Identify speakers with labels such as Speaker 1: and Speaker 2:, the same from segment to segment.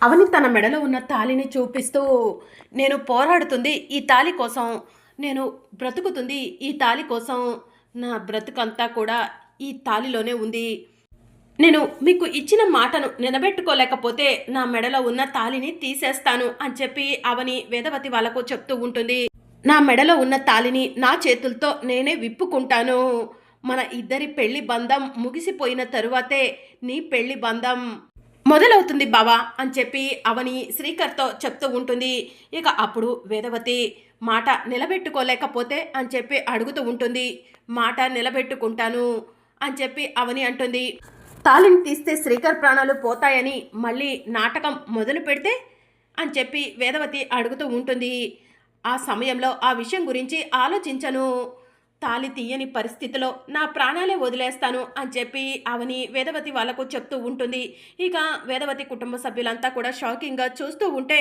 Speaker 1: అవని తన మెడలో ఉన్న తాళిని చూపిస్తూ, నేను పోరాడుతుంది ఈ తాళి కోసం, నేను బ్రతుకుతుంది ఈ తాళి కోసం, నా బ్రతుకంతా కూడా ఈ తాళిలోనే ఉంది. నేను మీకు ఇచ్చిన మాటను నిలబెట్టుకోలేకపోతే నా మెడలో ఉన్న తాళిని తీసేస్తాను అని చెప్పి అవని వేదవతి వాళ్ళకు చెప్తూ ఉంటుంది. నా మెడలో ఉన్న తాళిని నా చేతులతో నేనే విప్పుకుంటాను. మన ఇద్దరి పెళ్లి బంధం ముగిసిపోయిన తరువాతే నీ పెళ్లి బంధం మొదలవుతుంది బావా అని చెప్పి అవని శ్రీకర్తో చెప్తూ ఉంటుంది. ఇక అప్పుడు వేదవతి మాట నిలబెట్టుకోలేకపోతే అని చెప్పి అడుగుతూ ఉంటుంది. మాట నిలబెట్టుకుంటాను అని చెప్పి అవని అంటుంది. తాళిని తీస్తే శ్రీకర్ ప్రాణాలు పోతాయని మళ్ళీ నాటకం మొదలు పెడితే అని చెప్పి వేదవతి అడుగుతూ ఉంటుంది. ఆ సమయంలో ఆ విషయం గురించి ఆలోచించను. తాళి తీయని పరిస్థితిలో నా ప్రాణాలే వదిలేస్తాను అని చెప్పి అవని వేదవతి వాళ్ళకు చెప్తూ ఉంటుంది. ఇక వేదవతి కుటుంబ సభ్యులంతా కూడా షాకింగ్గా చూస్తూ ఉంటే,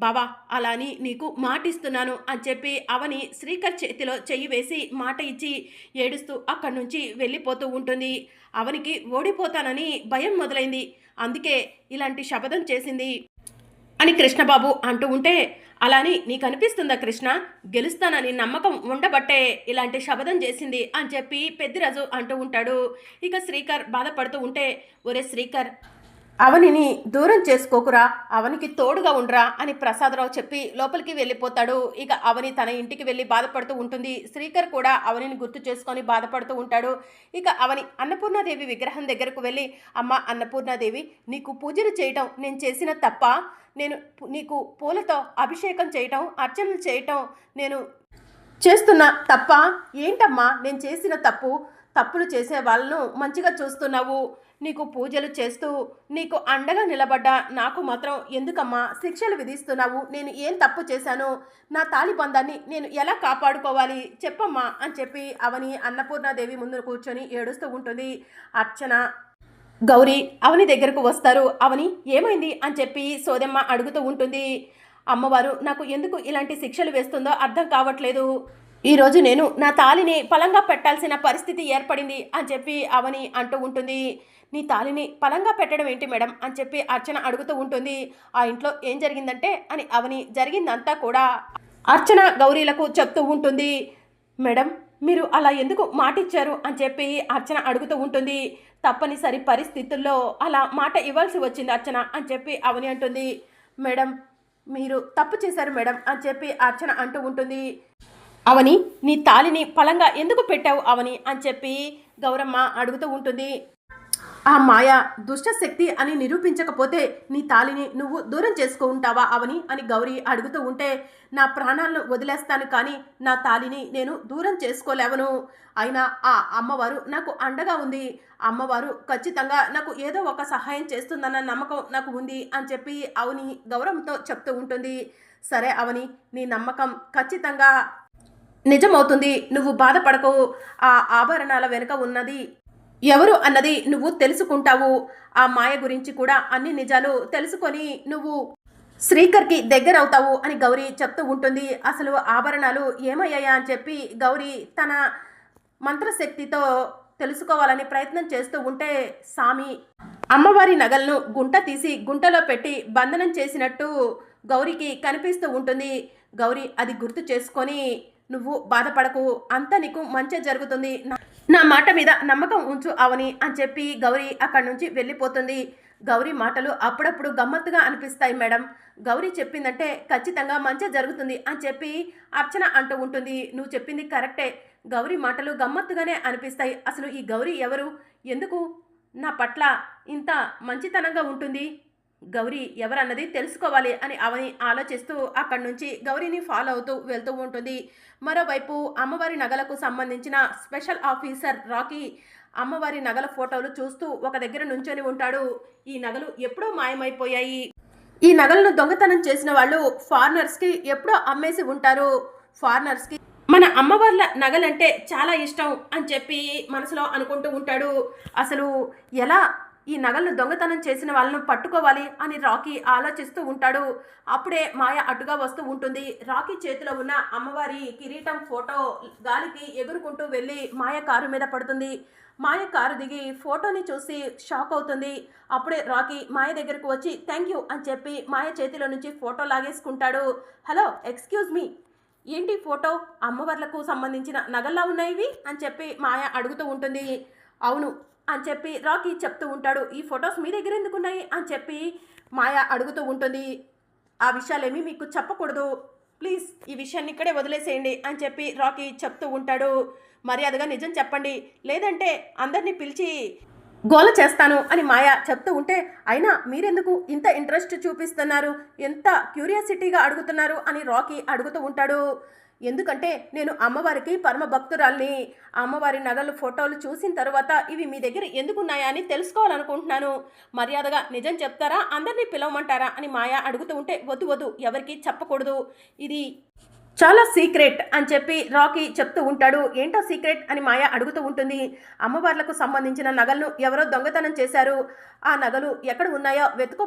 Speaker 1: బావా అలాని నీకు మాటిస్తున్నాను అని చెప్పి అవని శ్రీకర్ చేతిలో చెయ్యి వేసి మాట ఇచ్చి ఏడుస్తూ అక్కడి నుంచి వెళ్ళిపోతూ ఉంటుంది. అవనికి ఓడిపోతానని భయం మొదలైంది, అందుకే ఇలాంటి శపథం చేసింది అని కృష్ణబాబు అంటూ ఉంటే, అలాని నీకు అనిపిస్తుందా కృష్ణ, గెలుస్తానని నమ్మకం ఉండబట్టే ఇలాంటి శపథం చేసింది అని చెప్పి పెద్దిరాజు అంటూ ఉంటాడు. ఇక శ్రీకర్ బాధపడుతూ ఉంటే, ఒరే శ్రీకర్ అవనిని దూరం చేసుకోకురా, అవనికి తోడుగా ఉండరా అని ప్రసాదరావు చెప్పి లోపలికి వెళ్ళిపోతాడు. ఇక అవని తన ఇంటికి వెళ్ళి బాధపడుతూ ఉంటుంది. శ్రీకర్ కూడా అవనిని గుర్తు చేసుకొని బాధపడుతూ ఉంటాడు. ఇక అవని అన్నపూర్ణాదేవి విగ్రహం దగ్గరకు వెళ్ళి, అమ్మ అన్నపూర్ణాదేవి, నీకు పూజలు చేయటం నేను చేసిన తప్ప, నేను నీకు పూలతో అభిషేకం చేయటం అర్చనలు చేయటం నేను చేస్తున్న తప్ప ఏంటమ్మా నేను చేసిన తప్పు? తప్పులు చేసే వాళ్ళను మంచిగా చూస్తున్నావు, నీకు పూజలు చేస్తూ నీకు అండగా నిలబడ్డా నాకు మాత్రం ఎందుకమ్మా శిక్షలు విధిస్తున్నావు? నేను ఏం తప్పు చేశాను? నా తాళి బంధాన్ని నేను ఎలా కాపాడుకోవాలి చెప్పమ్మా అని చెప్పి అవని అన్నపూర్ణాదేవి ముందు కూర్చొని ఏడుస్తూ ఉంటుంది. అర్చన గౌరీ అవని దగ్గరకు వస్తారు. అవని ఏమైంది అని చెప్పి సోదమ్మ అడుగుతూ ఉంటుంది. అమ్మవారు నాకు ఎందుకు ఇలాంటి శిక్షలు వేస్తుందో అర్థం కావట్లేదు, ఈరోజు నేను నా తాళిని పలంగా పెట్టాల్సిన పరిస్థితి ఏర్పడింది అని చెప్పి అవని అంటూ ఉంటుంది. నీ తాళిని పలంగా పెట్టడం ఏంటి మేడం అని చెప్పి అర్చన అడుగుతూ ఉంటుంది. ఆ ఇంట్లో ఏం జరిగిందంటే అని అవని జరిగిందంతా కూడా అర్చన గౌరీలకు చెప్తూ ఉంటుంది. మేడం మీరు అలా ఎందుకు మాటిచ్చారు అని చెప్పి అర్చన అడుగుతూ ఉంటుంది. తప్పనిసరి పరిస్థితుల్లో అలా మాట ఇవ్వాల్సి వచ్చింది అర్చన అని చెప్పి అవని అంటుంది. మేడం మీరు తప్పు చేశారు మేడం అని చెప్పి అర్చన అంటూ ఉంటుంది. అవని నీ తాళిని పలంగా ఎందుకు పెట్టావు అవని అని చెప్పి గౌరమ్మ అడుగుతూ ఉంటుంది. ఆ మాయ దుష్టశక్తి అని నిరూపించకపోతే నీ తాళిని నువ్వు దూరం చేసుకుంటావా అవని అని గౌరీ అడుగుతూ ఉంటే, నా ప్రాణాలను వదిలేస్తాను కానీ నా తాళిని నేను దూరం చేసుకోలేవను, అయినా ఆ అమ్మవారు నాకు అండగా ఉంది, అమ్మవారు ఖచ్చితంగా నాకు ఏదో ఒక సహాయం చేస్తుందన్న నమ్మకం నాకు ఉంది అని చెప్పి అవని గౌరమ్మతో చెప్తూ ఉంటుంది. సరే అవని నీ నమ్మకం ఖచ్చితంగా నిజమవుతుంది, నువ్వు బాధపడకు, ఆ ఆభరణాల వెనుక ఉన్నది ఎవరు అన్నది నువ్వు తెలుసుకుంటావు, ఆ మాయ గురించి కూడా అన్ని నిజాలు తెలుసుకొని నువ్వు శ్రీకర్కి దగ్గర అవుతావు అని గౌరీ చెప్తూ ఉంటుంది. అసలు ఆభరణాలు ఏమయ్యాయా అని చెప్పి గౌరీ తన మంత్రశక్తితో తెలుసుకోవాలని ప్రయత్నం చేస్తూ ఉంటే, స్వామి అమ్మవారి నగలను గుంట తీసి గుంటలో పెట్టి బంధనం చేసినట్టు గౌరీకి కనిపిస్తూ ఉంటుంది. గౌరీ అది గుర్తు చేసుకొని నువ్వు బాధపడకు, అంతా నీకు మంచి జరుగుతుంది, నా మాట మీద నమ్మకం ఉంచు అవని అని చెప్పి గౌరీ అక్కడి నుంచి వెళ్ళిపోతుంది. గౌరీ మాటలు అప్పుడప్పుడు గమ్మత్తుగా అనిపిస్తాయి మేడం, గౌరీ చెప్పిందంటే ఖచ్చితంగా మంచి జరుగుతుంది అని చెప్పి అర్చన అంటూ ఉంటుంది. నువ్వు చెప్పింది కరెక్టే, గౌరీ మాటలు గమ్మత్తుగానే అనిపిస్తాయి. అసలు ఈ గౌరీ ఎవరు, ఎందుకు నా పట్ల ఇంత మంచితనంగా ఉంటుంది, గౌరీ ఎవరన్నది తెలుసుకోవాలి అని అవని ఆలోచిస్తూ అక్కడి నుంచి గౌరీని ఫాలో అవుతూ వెళ్తూ ఉంటుంది. మరోవైపు అమ్మవారి నగలకు సంబంధించిన స్పెషల్ ఆఫీసర్ రాకీ అమ్మవారి నగల ఫోటోలు చూస్తూ ఒక దగ్గర నుంచొని ఉంటాడు. ఈ నగలు ఎప్పుడో మాయమైపోయాయి, ఈ నగలను దొంగతనం చేసిన వాళ్ళు ఫారినర్స్కి ఎప్పుడో అమ్మేసి ఉంటారు, ఫారినర్స్కి మన అమ్మవార్ల నగలంటే చాలా ఇష్టం అని చెప్పి మనసులో అనుకుంటూ ఉంటాడు. అసలు ఎలా ఈ నగలను దొంగతనం చేసిన వాళ్ళను పట్టుకోవాలి అని రాకీ ఆలోచిస్తూ ఉంటాడు. అప్పుడే మాయ అటుగా వస్తూ ఉంటుంది. రాకీ చేతిలో ఉన్న అమ్మవారి కిరీటం ఫోటో గాలికి ఎగురుకుంటూ వెళ్ళి మాయ కారు మీద పడుతుంది. మాయ కారు దిగి ఫోటోని చూసి షాక్ అవుతుంది. అప్పుడే రాకీ మాయ దగ్గరకు వచ్చి థ్యాంక్ యూ అని చెప్పి మాయ చేతిలో నుంచి ఫోటో లాగేసుకుంటాడు. హలో ఎక్స్క్యూజ్ మీ, ఏంటి ఫోటో అమ్మవార్లకు సంబంధించిన నగల్లా ఉన్నాయి అని చెప్పి మాయ అడుగుతూ ఉంటుంది. అవును అని చెప్పి రాకీ చెప్తూ ఉంటాడు. ఈ ఫొటోస్ మీ దగ్గర ఎందుకున్నాయి అని చెప్పి మాయ అడుగుతూ ఉంటుంది. ఆ విషయాలేమీ మీకు చెప్పకూడదు, ప్లీజ్ ఈ విషయాన్ని ఇక్కడే వదిలేసేయండి అని చెప్పి రాకీ చెప్తూ ఉంటాడు. మర్యాదగా నిజం చెప్పండి, లేదంటే అందరినీ పిలిచి గోల చేస్తాను అని మాయ చెప్తూ ఉంటే, అయినా మీరెందుకు ఇంత ఇంట్రెస్ట్ చూపిస్తున్నారు, ఎంత క్యూరియాసిటీగా అడుగుతున్నారు అని రాకీ అడుగుతూ ఉంటాడు. ఎందుకంటే నేను అమ్మవారికి పరమ భక్తురాల్ని. అమ్మవారి నగలు ఫోటోలు చూసిన తర్వాత ఇవి మీ దగ్గర ఎందుకున్నాయా అని తెలుసుకోవాలనుకుంటున్నాను. మర్యాదగా నిజం చెప్తారా, అందరినీ పిలవమంటారా అని మాయ అడుగుతూ ఉంటే, వద్దు వద్దు ఎవరికి చెప్పకూడదు, ఇది చాలా సీక్రెట్ అని చెప్పి రాకీ చెప్తూ ఉంటాడు. ఏంటో సీక్రెట్ అని మాయ అడుగుతూ ఉంటుంది. అమ్మవార్లకు సంబంధించిన నగలను ఎవరో దొంగతనం చేశారు. ఆ నగలు ఎక్కడ ఉన్నాయో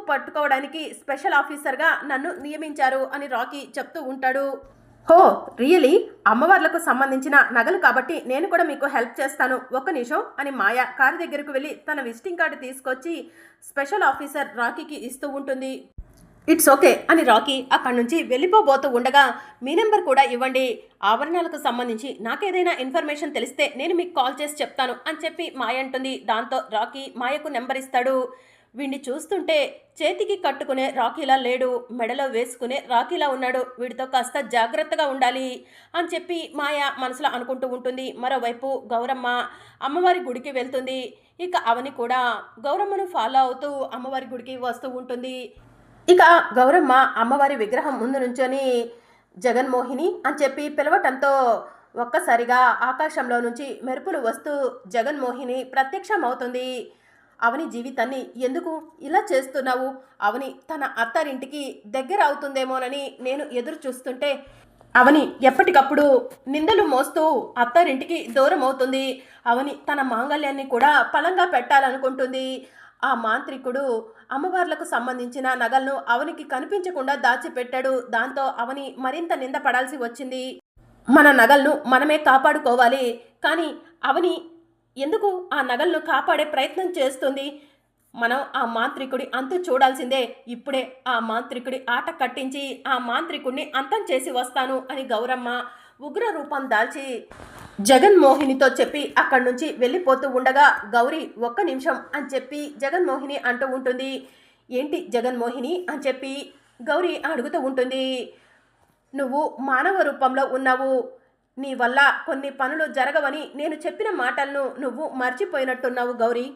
Speaker 1: పట్టుకోవడానికి స్పెషల్ ఆఫీసర్గా నన్ను నియమించారు అని రాకీ చెప్తూ ఉంటాడు. హో రియలీ, అమ్మవార్లకు సంబంధించిన నగలు కాబట్టి నేను కూడా మీకు హెల్ప్ చేస్తాను, ఒక్క నిమిషం అని మాయ కారు దగ్గరకు వెళ్ళి తన విజిటింగ్ కార్డు తీసుకొచ్చి స్పెషల్ ఆఫీసర్ రాకీకి ఇస్తూ ఉంటుంది. ఇట్స్ ఓకే అని రాకీ అక్కడి నుంచి వెళ్ళిపోబోతూ ఉండగా, మీ నెంబర్ కూడా ఇవ్వండి, ఆభరణాలకు సంబంధించి నాకేదైనా ఇన్ఫర్మేషన్ తెలిస్తే నేను మీకు కాల్ చేసి చెప్తాను అని చెప్పి మాయ అంటుంది. దాంతో రాకీ మాయకు నెంబర్ ఇస్తాడు. వీడిని చూస్తుంటే చేతికి కట్టుకునే రాకీలా లేడు, మెడలో వేసుకునే రాకీలా ఉన్నాడు, వీడితో కాస్త జాగ్రత్తగా ఉండాలి అని చెప్పి మాయ మనసులో అనుకుంటూ ఉంటుంది. మరోవైపు గౌరమ్మ అమ్మవారి గుడికి వెళ్తుంది. ఇక అవని కూడా గౌరమ్మను ఫాలో అవుతూ అమ్మవారి గుడికి వస్తూ ఉంటుంది. ఇక గౌరమ్మ అమ్మవారి విగ్రహం ముందు నుంచొని జగన్మోహిని అని చెప్పి పిలవటంతో ఒక్కసారిగా ఆకాశంలో నుంచి మెరుపులు వస్తూ జగన్మోహిని ప్రత్యక్షమవుతుంది. అవని జీవితాన్ని ఎందుకు ఇలా చేస్తున్నావు, అవని తన అత్తారింటికి దగ్గర అవుతుందేమోనని నేను ఎదురు చూస్తుంటే అవని ఎప్పటికప్పుడు నిందలు మోస్తూ అత్తారింటికి దూరం అవుతుంది. అవని తన మాంగళ్యాన్ని కూడా పలంగా పెట్టాలనుకుంటుంది. ఆ మాంత్రికుడు అమ్మవార్లకు సంబంధించిన నగలను అవనికి కనిపించకుండా దాచిపెట్టాడు. దాంతో అవని మరింత నింద పడాల్సి వచ్చింది. మన నగలను మనమే కాపాడుకోవాలి, కానీ అవని ఎందుకు ఆ నగలను కాపాడే ప్రయత్నం చేస్తుంది? మనం ఆ మాంత్రికుడి అంతు చూడాల్సిందే. ఇప్పుడే ఆ మాంత్రికుడి ఆట కట్టించి ఆ మాంత్రికుడిని అంతం చేసి వస్తాను అని గౌరమ్మ ఉగ్ర రూపం దాల్చి జగన్మోహినితో చెప్పి అక్కడి నుంచి వెళ్ళిపోతూ ఉండగా, గౌరీ ఒక్క నిమిషం అని చెప్పి జగన్మోహిని అంటూ ఉంటుంది. ఏంటి జగన్మోహిని అని చెప్పి గౌరీ అడుగుతూ ఉంటుంది. నువ్వు మానవ రూపంలో ఉన్నావు, నీ వల్ల కొన్ని పనులు జరగవని నేను చెప్పిన మాటలను నువ్వు మర్చిపోయినట్టున్నావు గౌరీ.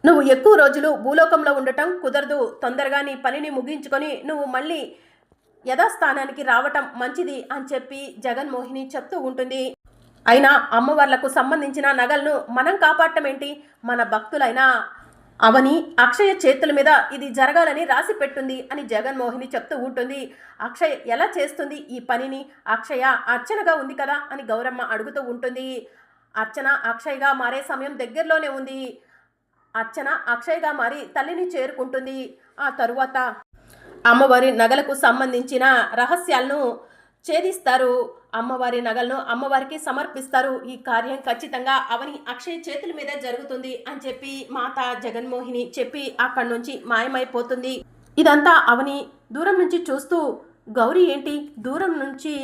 Speaker 1: నువ్వు ఎక్కువ రోజులు భూలోకంలో ఉండటం కుదరదు. తొందరగా నీ పనిని ముగించుకొని నువ్వు మళ్ళీ యథాస్థానానికి రావటం మంచిది అని చెప్పి జగన్మోహిని చెప్తూ ఉంటుంది. అయినా అమ్మవార్లకు సంబంధించిన నగలను మనం కాపాడటం ఏంటి? మన భక్తులైన అవని అక్షయ చేతుల మీద ఇది జరగాలని రాసి పెట్టుంది అని జగన్మోహిని చెప్తూ ఉంటుంది. అక్షయ్ ఎలా చేస్తుంది ఈ పనిని? అక్షయ అర్చనగా ఉంది కదా అని గౌరమ్మ అడుగుతూ ఉంటుంది. అర్చన అక్షయ్గా మారే సమయం దగ్గరలోనే ఉంది. అర్చన అక్షయ్గా మారి తల్లిని చేరుకుంటుంది. ఆ తరువాత అమ్మవారి నగలకు సంబంధించిన రహస్యాలను ఛేదిస్తారు. అమ్మవారి నగలను అమ్మవారికి సమర్పిస్తారు. ఈ కార్యం ఖచ్చితంగా అవని అక్షయ్ చేతుల మీద జరుగుతుంది అని చెప్పి మాత జగన్మోహిని చెప్పి అక్కడి నుంచి మాయమైపోతుంది. ఇదంతా అవని దూరం నుంచి చూస్తూ, గౌరీ ఏంటి దూరం నుంచి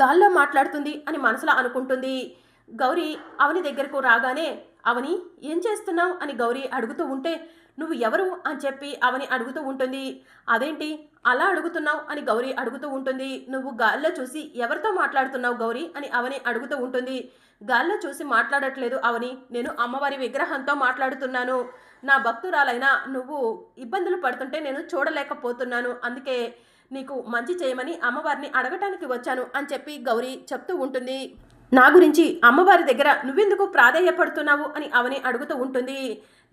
Speaker 1: గాల్లో మాట్లాడుతుంది అని మనసులో అనుకుంటుంది. గౌరీ అవని దగ్గరకు రాగానే, అవని ఏం చేస్తున్నావు అని గౌరీ అడుగుతూ ఉంటే, నువ్వు ఎవరు అని చెప్పి అవని అడుగుతూ ఉంటుంది. అదేంటి అలా అడుగుతున్నావు అని గౌరీ అడుగుతూ ఉంటుంది. నువ్వు గాల్లో చూసి ఎవరితో మాట్లాడుతున్నావు గౌరీ అని అవని అడుగుతూ ఉంటుంది. గాల్లో చూసి మాట్లాడట్లేదు అవని, నేను అమ్మవారి విగ్రహంతో మాట్లాడుతున్నాను. నా భక్తురాలైనా నువ్వు ఇబ్బందులు పడుతుంటే నేను చూడలేకపోతున్నాను, అందుకే నీకు మంచి చేయమని అమ్మవారిని అడగటానికి వచ్చాను అని చెప్పి గౌరీ చెప్తూ ఉంటుంది. నా గురించి అమ్మవారి దగ్గర నువ్వెందుకు ప్రాధేయపడుతున్నావు అని అవని అడుగుతూ ఉంటుంది.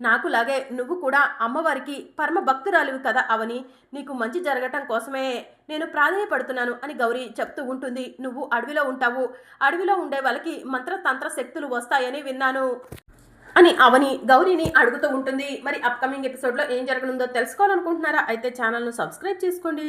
Speaker 1: నాకులాగే నువ్వు కూడా అమ్మవారికి పరమ భక్తురాలివి కదా అవని, నీకు మంచి జరగటం కోసమే నేను ప్రాధేయపడుతున్నాను అని గౌరీ చెప్తూ ఉంటుంది. నువ్వు అడవిలో ఉంటావు, అడవిలో ఉండే వాళ్ళకి మంత్రతంత్ర శక్తులు వస్తాయని విన్నాను అని అవని గౌరీని అడుగుతూ ఉంటుంది. మరి అప్కమింగ్ ఎపిసోడ్లో ఏం జరగనుందో తెలుసుకోవాలనుకుంటున్నారా? అయితే ఛానల్ను సబ్స్క్రైబ్ చేసుకోండి.